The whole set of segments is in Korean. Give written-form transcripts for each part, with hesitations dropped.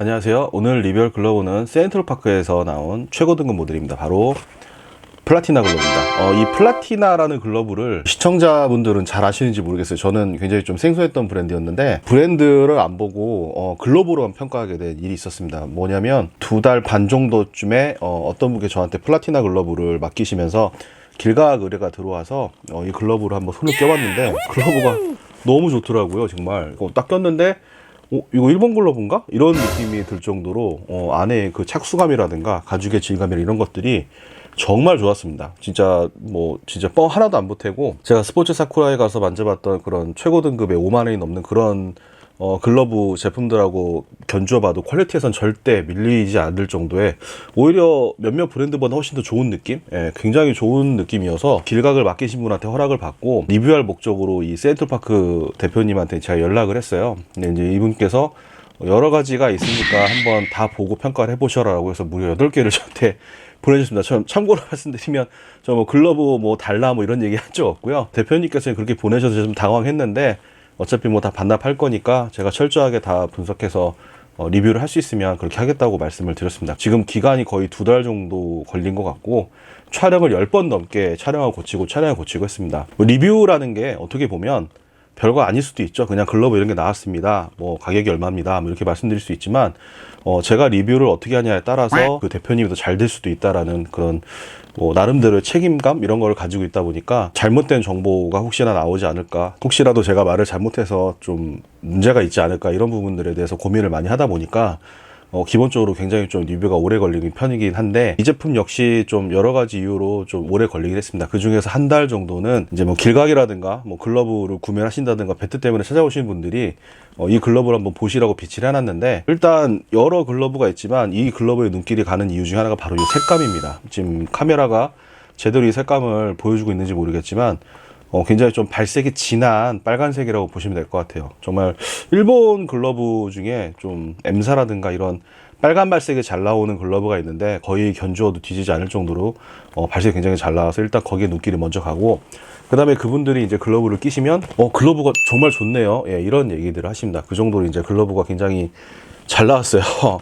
안녕하세요. 오늘 리뷰할 글러브는 센트럴파크에서 나온 최고 등급 모델입니다. 바로 플라티나 글러브입니다. 이 플라티나라는 글러브를 시청자분들은 잘 아시는지 모르겠어요. 저는 굉장히 좀 생소했던 브랜드였는데 브랜드를 안 보고 글러브로만 평가하게 된 일이 있었습니다. 뭐냐면 2달 반 정도쯤에 어떤 분께 저한테 플라티나 글러브를 맡기시면서 길각 의뢰가 들어와서 이 글러브를 한번 손을 껴봤는데 글러브가 너무 좋더라고요. 정말 딱 꼈는데 이거 일본 글러브인가? 이런 느낌이 들 정도로 안에 그 착수감이라든가 가죽의 질감이나 이런 것들이 정말 좋았습니다. 진짜 진짜 뻥 하나도 안 보태고, 제가 스포츠 사쿠라에 가서 만져봤던 그런 최고 등급의 5만 원이 넘는 그런 글러브 제품들하고 견주어봐도 퀄리티에선 절대 밀리지 않을 정도의, 오히려 몇몇 브랜드보다 훨씬 더 좋은 느낌? 굉장히 좋은 느낌이어서 길각을 맡기신 분한테 허락을 받고 리뷰할 목적으로 이 센트럴파크 대표님한테 제가 연락을 했어요. 근데 이제 이분께서 여러 가지가 있으니까 한번 다 보고 평가를 해보셔라라고 해서 무려 8개를 저한테 보내주셨습니다. 참고로 말씀드리면 저 글러브 달라 이런 얘기 한 적 없고요. 대표님께서 그렇게 보내셔서 좀 당황했는데 어차피 다 반납할 거니까 제가 철저하게 다 분석해서 리뷰를 할 수 있으면 그렇게 하겠다고 말씀을 드렸습니다. 지금 기간이 거의 2달 정도 걸린 것 같고 촬영을 10번 넘게 촬영하고 고치고 했습니다. 리뷰라는 게 어떻게 보면 별거 아닐 수도 있죠. 그냥 글러브 이런 게 나왔습니다. 가격이 얼마입니다. 이렇게 말씀드릴 수 있지만 제가 리뷰를 어떻게 하냐에 따라서 그 대표님이 더 잘 될 수도 있다라는 그런 나름대로의 책임감 이런 걸 가지고 있다 보니까 잘못된 정보가 혹시나 나오지 않을까, 혹시라도 제가 말을 잘못해서 좀 문제가 있지 않을까, 이런 부분들에 대해서 고민을 많이 하다 보니까 기본적으로 굉장히 좀 리뷰가 오래 걸리는 편이긴 한데, 이 제품 역시 좀 여러 가지 이유로 좀 오래 걸리긴 했습니다. 그 중에서 한 달 정도는 이제 길각이라든가 글러브를 구매를 하신다든가 배트 때문에 찾아오시는 분들이 이 글러브를 한번 보시라고 비치를 해놨는데, 일단 여러 글러브가 있지만 이 글러브의 눈길이 가는 이유 중에 하나가 바로 이 색감입니다. 지금 카메라가 제대로 이 색감을 보여주고 있는지 모르겠지만 굉장히 좀 발색이 진한 빨간색이라고 보시면 될 것 같아요. 정말 일본 글러브 중에 좀 M사라든가 이런 빨간 발색이 잘 나오는 글러브가 있는데 거의 견주어도 뒤지지 않을 정도로 발색이 굉장히 잘 나와서 일단 거기에 눈길이 먼저 가고, 그 다음에 그분들이 이제 글러브를 끼시면 글러브가 정말 좋네요, 이런 얘기들을 하십니다. 그 정도로 이제 글러브가 굉장히 잘 나왔어요.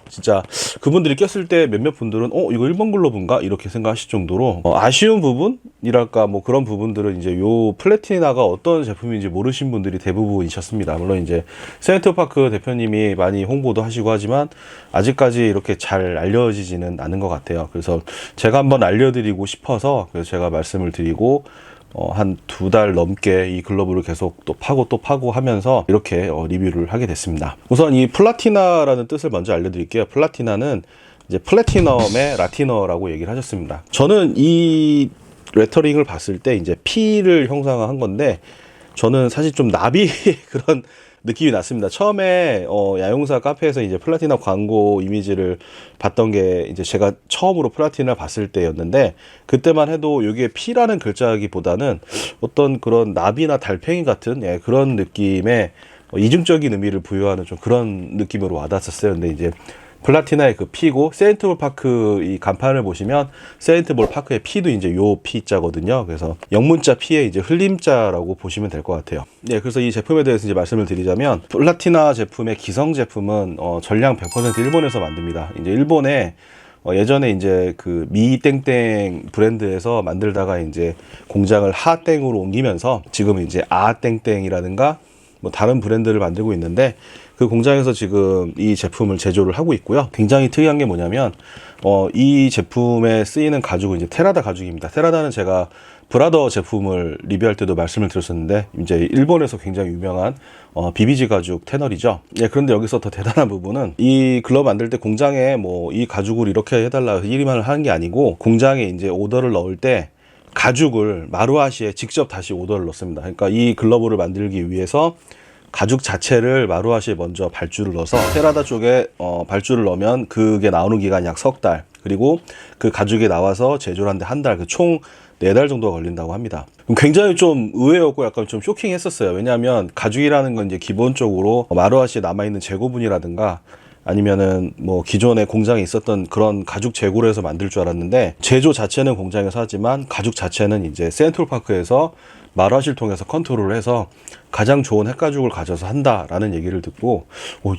진짜 그분들이 꼈을 때 몇몇 분들은 이거 일본 글러브인가? 이렇게 생각하실 정도로 아쉬운 부분이랄까 그런 부분들은 이제 요 플래티나가 어떤 제품인지 모르신 분들이 대부분이셨습니다. 물론 이제 센트럴파크 대표님이 많이 홍보도 하시고 하지만 아직까지 이렇게 잘 알려지지는 않은 것 같아요. 그래서 제가 한번 알려드리고 싶어서 그래서 제가 말씀을 드리고 한 2달 넘게 이 글러브를 계속 또 파고 하면서 이렇게 리뷰를 하게 됐습니다. 우선 이 플라티나라는 뜻을 먼저 알려드릴게요. 플라티나는 이제 플래티넘의 라티너라고 얘기를 하셨습니다. 저는 이 레터링을 봤을 때 이제 P를 형상화한 건데, 저는 사실 좀 나비 그런 느낌이 났습니다. 처음에 야용사 카페에서 이제 플라티나 광고 이미지를 봤던 게 이제 제가 처음으로 플라티나를 봤을 때였는데, 그때만 해도 여기에 P라는 글자기보다는 어떤 그런 나비나 달팽이 같은 그런 느낌의 이중적인 의미를 부여하는 좀 그런 느낌으로 와닿았었어요. 근데 이제 플라티나의 그 P고, 세인트볼파크 이 간판을 보시면 세인트볼파크의 P도 이제 요 P자거든요. 그래서 영문자 P에 이제 흘림자라고 보시면 될 것 같아요. 그래서 이 제품에 대해서 이제 말씀을 드리자면, 플라티나 제품의 기성 제품은 전량 100% 일본에서 만듭니다. 이제 일본에 예전에 이제 그 미땡땡 브랜드에서 만들다가 이제 공장을 하땡으로 옮기면서 지금 이제 아땡땡이라든가 다른 브랜드를 만들고 있는데, 그 공장에서 지금 이 제품을 제조를 하고 있고요. 굉장히 특이한 게 뭐냐면 이 제품에 쓰이는 가죽은 이제 테라다 가죽입니다. 테라다는 제가 브라더 제품을 리뷰할 때도 말씀을 드렸었는데, 이제 일본에서 굉장히 유명한 BBG 가죽 테널이죠. 그런데 여기서 더 대단한 부분은, 이 글러브 만들 때 공장에 이 가죽을 이렇게 해달라 해서 일임을 하는 게 아니고, 공장에 이제 오더를 넣을 때 가죽을 마루아시에 직접 다시 오더를 넣습니다. 그러니까 이 글러브를 만들기 위해서 가죽 자체를 마루아시에 먼저 발주를 넣어서, 테라다 쪽에 발주를 넣으면 그게 나오는 기간이 약 3달, 그리고 그 가죽이 나와서 제조를 하는데 한 달, 총 4달 정도가 걸린다고 합니다. 굉장히 좀 의외였고 약간 좀 쇼킹했었어요. 왜냐하면 가죽이라는 건 이제 기본적으로 마루아시에 남아있는 재고분이라든가 아니면은 기존에 공장에 있었던 그런 가죽 재고를 해서 만들 줄 알았는데, 제조 자체는 공장에서 하지만 가죽 자체는 이제 센트럴파크에서 마루아시를 통해서 컨트롤을 해서 가장 좋은 핵가죽을 가져서 한다라는 얘기를 듣고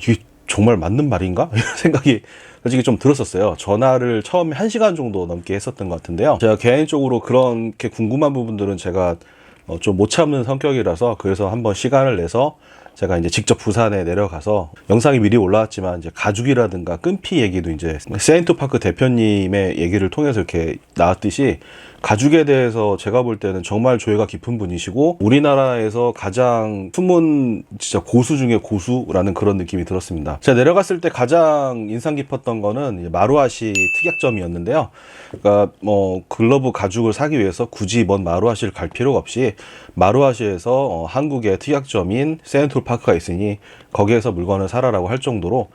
이게 정말 맞는 말인가? 이런 생각이 솔직히 좀 들었었어요. 전화를 처음에 1시간 정도 넘게 했었던 것 같은데요. 제가 개인적으로 그렇게 궁금한 부분들은 제가 좀 못 참는 성격이라서, 그래서 한번 시간을 내서 제가 이제 직접 부산에 내려가서, 영상이 미리 올라왔지만 이제 가죽이라든가 끈피 얘기도 이제 세인트파크 대표님의 얘기를 통해서 이렇게 나왔듯이, 가죽에 대해서 제가 볼 때는 정말 조예가 깊은 분이시고 우리나라에서 가장 숨은 진짜 고수 중에 고수라는 그런 느낌이 들었습니다. 제가 내려갔을 때 가장 인상 깊었던 거는 이제 마루아시 특약점이었는데요. 그러니까 글러브 가죽을 사기 위해서 굳이 먼 마루아시를 갈 필요가 없이 마루아시에서 한국의 특약점인 세인트파크가 있으니 거기에서 물건을 사라라고 할 정도로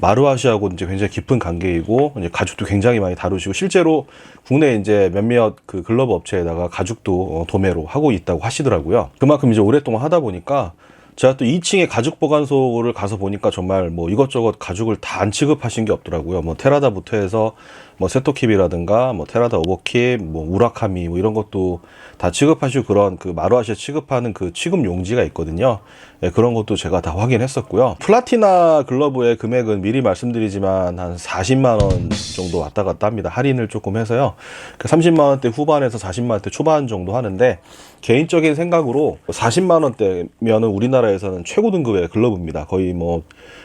마루아시하고 이제 굉장히 깊은 관계이고, 이제 가죽도 굉장히 많이 다루시고, 실제로 국내 이제 몇몇 그 글러브 업체에다가 가죽도 도매로 하고 있다고 하시더라고요. 그만큼 이제 오랫동안 하다 보니까, 제가 또 2층에 가죽 보관소를 가서 보니까 정말 뭐 이것저것 가죽을 다 안 취급하신 게 없더라고요. 뭐 테라다부터 해서 뭐 세토킵이라든가 뭐 테라다 오버킵, 뭐 우라카미 뭐 이런 것도 다 취급하시고, 그런 그 마루아시에 취급하는 그 취급 용지가 있거든요. 네, 그런 것도 제가 다 확인했었고요. 플라티나 글러브의 금액은 미리 말씀드리지만 한 40만 원 정도 왔다 갔다 합니다. 할인을 조금 해서요. 30만 원대 후반에서 40만 원대 초반 정도 하는데, 개인적인 생각으로 40만 원대면은 우리나라에서는 최고 등급의 글러브입니다. 거의 뭐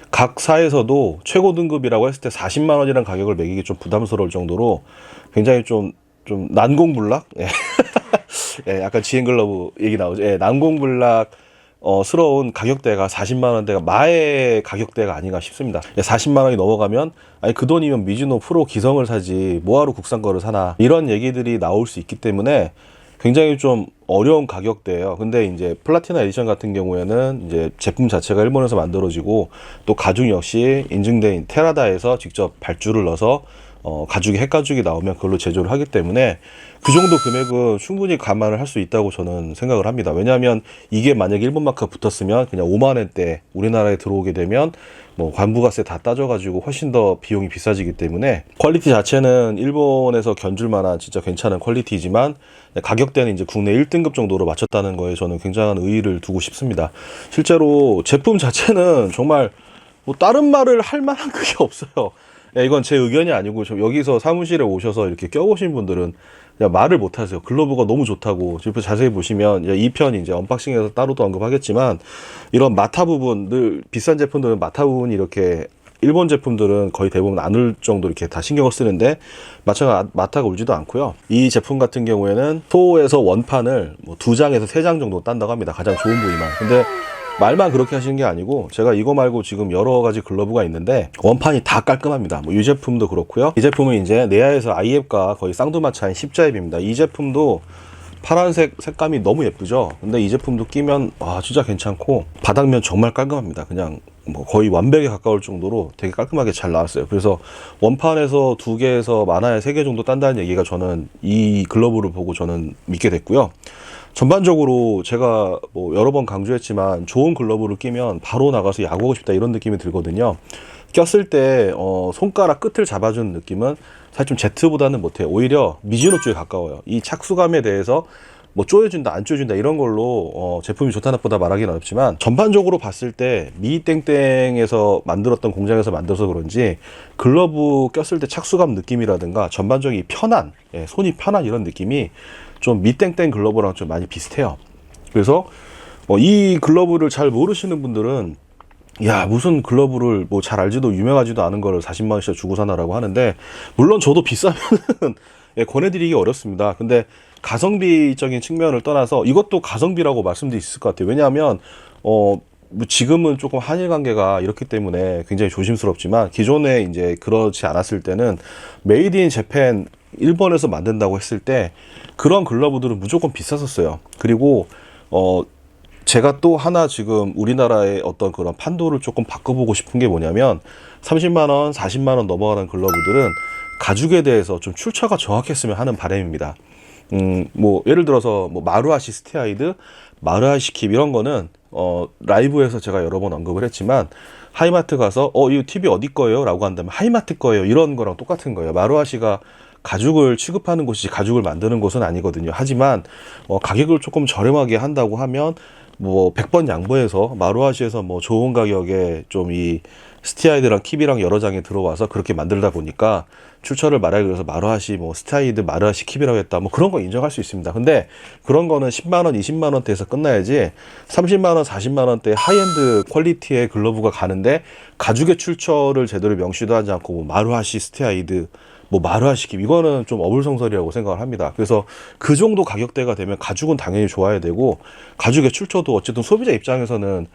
각 사에서도 최고 등급이라고 했을 때 40만 원이라는 가격을 매기기 좀 부담스러울 정도로 굉장히 좀 난공불락? 예. 예, 약간 지앤글러브 얘기 나오죠. 예, 난공불락 스러운 가격대가 40만 원대가 마의 가격대가 아닌가 싶습니다. 40만 원이 넘어가면, 아니 그 돈이면 미즈노 프로 기성을 사지 뭐하러 국산 거를 사나, 이런 얘기들이 나올 수 있기 때문에 굉장히 좀 어려운 가격대예요. 근데 이제 플라티나 에디션 같은 경우에는 이제 제품 자체가 일본에서 만들어지고, 또 가죽 역시 인증된 테라다에서 직접 발주를 넣어서 가죽이 핵가죽이 나오면 그걸로 제조를 하기 때문에 그 정도 금액은 충분히 감안을 할 수 있다고 저는 생각을 합니다. 왜냐하면 이게 만약에 일본 마크가 붙었으면 그냥 5만 원대 우리나라에 들어오게 되면 뭐 관부가세 다 따져가지고 훨씬 더 비용이 비싸지기 때문에, 퀄리티 자체는 일본에서 견줄 만한 진짜 괜찮은 퀄리티지만 가격대는 이제 국내 1등급 정도로 맞췄다는 거에 저는 굉장한 의의를 두고 싶습니다. 실제로 제품 자체는 정말 뭐 다른 말을 할 만한 그게 없어요. 이건 제 의견이 아니고, 여기서 사무실에 오셔서 이렇게 껴보신 분들은 그냥 말을 못 하세요. 글러브가 너무 좋다고. 지금 자세히 보시면 2편 이제 언박싱에서 따로도 언급하겠지만, 이런 마타 부분, 늘 비싼 제품들은 마타 부분이 이렇게, 일본 제품들은 거의 대부분 안 울 정도 이렇게 다 신경을 쓰는데 마타가 울지도 않고요. 이 제품 같은 경우에는 소에서 원판을 뭐 2장에서 3장 정도 딴다고 합니다. 가장 좋은 부위만. 근데 말만 그렇게 하시는 게 아니고, 제가 이거 말고 지금 여러 가지 글러브가 있는데 원판이 다 깔끔합니다. 뭐 이 제품도 그렇고요. 이 제품은 이제 네아에서 IF과 거의 쌍두마차인 십자입입니다. 이 제품도 파란색 색감이 너무 예쁘죠. 근데 이 제품도 끼면 와 진짜 괜찮고, 바닥면 정말 깔끔합니다. 그냥 뭐 거의 완벽에 가까울 정도로 되게 깔끔하게 잘 나왔어요. 그래서 원판에서 2개에서 많아야 3개 정도 딴다는 얘기가, 저는 이 글러브를 보고 저는 믿게 됐고요. 전반적으로 제가 뭐 여러 번 강조했지만 좋은 글러브를 끼면 바로 나가서 야구하고 싶다 이런 느낌이 들거든요. 꼈을 때 손가락 끝을 잡아주는 느낌은 사실 좀 제트보다는 못해요. 오히려 미즈노 쪽에 가까워요. 이 착수감에 대해서 뭐 쪼여준다 안 쪼여준다 이런 걸로 제품이 좋다 나쁘다 말하기는 어렵지만, 전반적으로 봤을 때 미땡땡에서 만들었던 공장에서 만들어서 그런지 글러브 꼈을 때 착수감 느낌이라든가 전반적인 편안, 손이 편한 이런 느낌이 좀 미땡땡 글러브랑 좀 많이 비슷해요. 그래서 이 글러브를 잘 모르시는 분들은 야 무슨 글러브를 뭐 잘 알지도 유명하지도 않은 거를 40만 원씩 주고 사나라고 하는데, 물론 저도 비싸면은 권해드리기 어렵습니다. 근데 가성비적인 측면을 떠나서 이것도 가성비라고 말씀드릴 수 있을 것 같아요. 왜냐하면 뭐 지금은 조금 한일 관계가 이렇기 때문에 굉장히 조심스럽지만, 기존에 이제 그렇지 않았을 때는 메이드 인 재팬 일본에서 만든다고 했을 때 그런 글러브들은 무조건 비쌌었어요. 그리고 제가 또 하나 지금 우리나라의 어떤 그런 판도를 조금 바꿔보고 싶은 게 뭐냐면, 30만 원, 40만 원 넘어가는 글러브들은 가죽에 대해서 좀 출처가 정확했으면 하는 바람입니다. 뭐 예를 들어서 뭐 마루아시 스티아이드, 마루아시 킵 이런 거는 라이브에서 제가 여러 번 언급을 했지만, 하이마트 가서 이 TV 어디 거예요? 라고 한다면 하이마트 거예요. 이런 거랑 똑같은 거예요. 마루아시가 가죽을 취급하는 곳이 가죽을 만드는 곳은 아니거든요. 하지만 가격을 조금 저렴하게 한다고 하면 뭐 100번 양보해서 마루아시에서 뭐 좋은 가격에 좀 이 스티아이드랑 킵이랑 여러 장이 들어와서 그렇게 만들다 보니까 출처를 말하기 위해서 마루하시, 뭐 스티아이드, 마루하시 킵이라고 했다, 뭐 그런 거 인정할 수 있습니다. 근데 그런 거는 10만원, 20만원대에서 끝나야지 30만원, 40만원대 하이엔드 퀄리티의 글러브가 가는데 가죽의 출처를 제대로 명시도 하지 않고 뭐 마루하시 스티아이드, 뭐 마루하시 킵, 이거는 좀 어불성설이라고 생각을 합니다. 그래서 그 정도 가격대가 되면 가죽은 당연히 좋아야 되고, 가죽의 출처도 어쨌든 소비자 입장에서는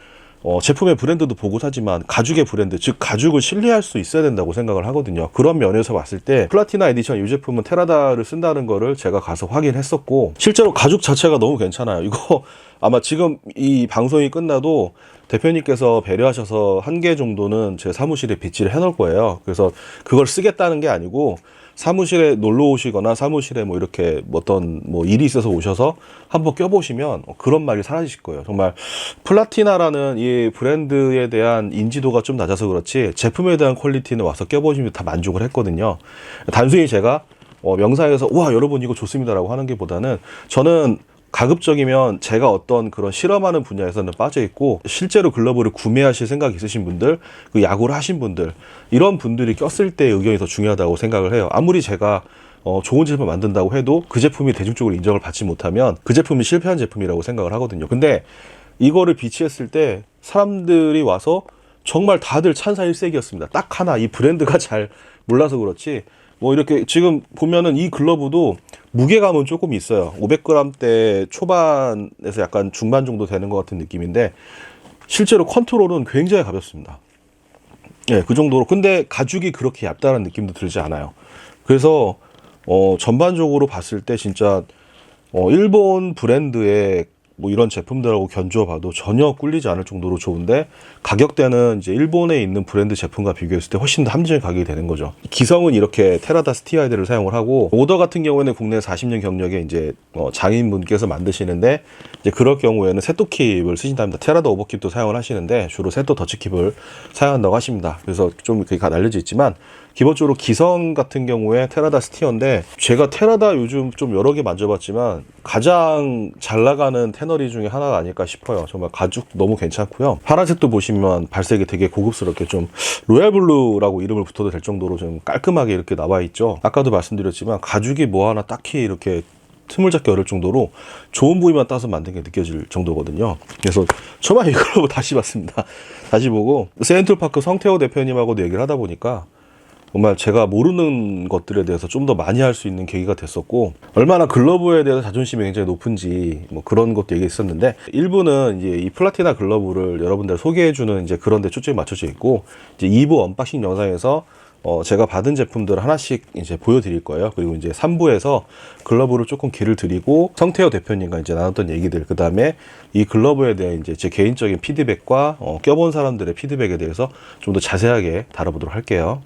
제품의 브랜드도 보고 사지만 가죽의 브랜드, 즉 가죽을 신뢰할 수 있어야 된다고 생각을 하거든요. 그런 면에서 봤을 때 플라티나 에디션 이 제품은 테라다를 쓴다는 거를 제가 가서 확인했었고, 실제로 가죽 자체가 너무 괜찮아요. 이거 아마 지금 이 방송이 끝나도 대표님께서 배려하셔서 한 개 정도는 제 사무실에 비치를 해놓을 거예요. 그래서 그걸 쓰겠다는 게 아니고, 사무실에 놀러 오시거나 사무실에 뭐 이렇게 어떤 뭐 일이 있어서 오셔서 한번 껴보시면 그런 말이 사라지실 거예요. 정말 플라티나라는 이 브랜드에 대한 인지도가 좀 낮아서 그렇지 제품에 대한 퀄리티는 와서 껴보시면 다 만족을 했거든요. 단순히 제가 명사에서 와 여러분 이거 좋습니다라고 하는 게 보다는, 저는 가급적이면 제가 어떤 그런 실험하는 분야에서는 빠져 있고, 실제로 글러브를 구매하실 생각이 있으신 분들, 그 야구를 하신 분들, 이런 분들이 꼈을 때의 의견이 더 중요하다고 생각을 해요. 아무리 제가 좋은 제품을 만든다고 해도 그 제품이 대중적으로 인정을 받지 못하면 그 제품이 실패한 제품이라고 생각을 하거든요. 근데 이거를 비치했을 때 사람들이 와서 정말 다들 찬사일색이었습니다. 딱 하나, 이 브랜드가 잘 몰라서 그렇지, 뭐 이렇게 지금 보면은 이 글러브도 무게감은 조금 있어요. 500g대 초반에서 약간 중반 정도 되는 것 같은 느낌인데, 실제로 컨트롤은 굉장히 가볍습니다. 예, 그 정도로. 근데 가죽이 그렇게 얇다는 느낌도 들지 않아요. 그래서 전반적으로 봤을 때 진짜 일본 브랜드의 뭐 이런 제품들하고 견주어봐도 전혀 꿀리지 않을 정도로 좋은데, 가격대는 이제 일본에 있는 브랜드 제품과 비교했을 때 훨씬 더 합리적인 가격이 되는 거죠. 기성은 이렇게 테라다 스티아이드를 사용을 하고, 오더 같은 경우에는 국내 40년 경력의 이제 장인분께서 만드시는데, 이제 그럴 경우에는 세토 킵을 쓰신답니다. 테라다 오버킵도 사용을 하시는데 주로 세토 더치 킵을 사용한다고 하십니다. 그래서 좀 그게 알려져 있지만, 기본적으로 기성 같은 경우에 테라다 스티어인데, 제가 테라다 요즘 좀 여러 개 만져봤지만 가장 잘 나가는 테너리 중에 하나가 아닐까 싶어요. 정말 가죽 너무 괜찮고요. 파란색도 보시면 발색이 되게 고급스럽게 좀 로얄블루라고 이름을 붙어도 될 정도로 좀 깔끔하게 이렇게 나와 있죠. 아까도 말씀드렸지만 가죽이 뭐 하나 딱히 이렇게 틈을 잡기 어려울 정도로 좋은 부위만 따서 만든 게 느껴질 정도거든요. 그래서 정말 이걸로 다시 봤습니다. 다시 보고 센트럴파크 성태호 대표님하고도 얘기를 하다 보니까 정말 제가 모르는 것들에 대해서 좀 더 많이 할 수 있는 계기가 됐었고, 얼마나 글러브에 대해서 자존심이 굉장히 높은지 뭐 그런 것도 얘기했었는데, 일부는 이제 이 플라티나 글러브를 여러분들 소개해주는 이제 그런 데 초점이 맞춰져 있고, 이제 2부 언박싱 영상에서 제가 받은 제품들을 하나씩 이제 보여드릴 거예요. 그리고 이제 3부에서 글러브를 조금 길을 드리고 성태호 대표님과 이제 나눴던 얘기들, 그 다음에 이 글러브에 대한 이제 제 개인적인 피드백과 껴본 사람들의 피드백에 대해서 좀 더 자세하게 다뤄보도록 할게요.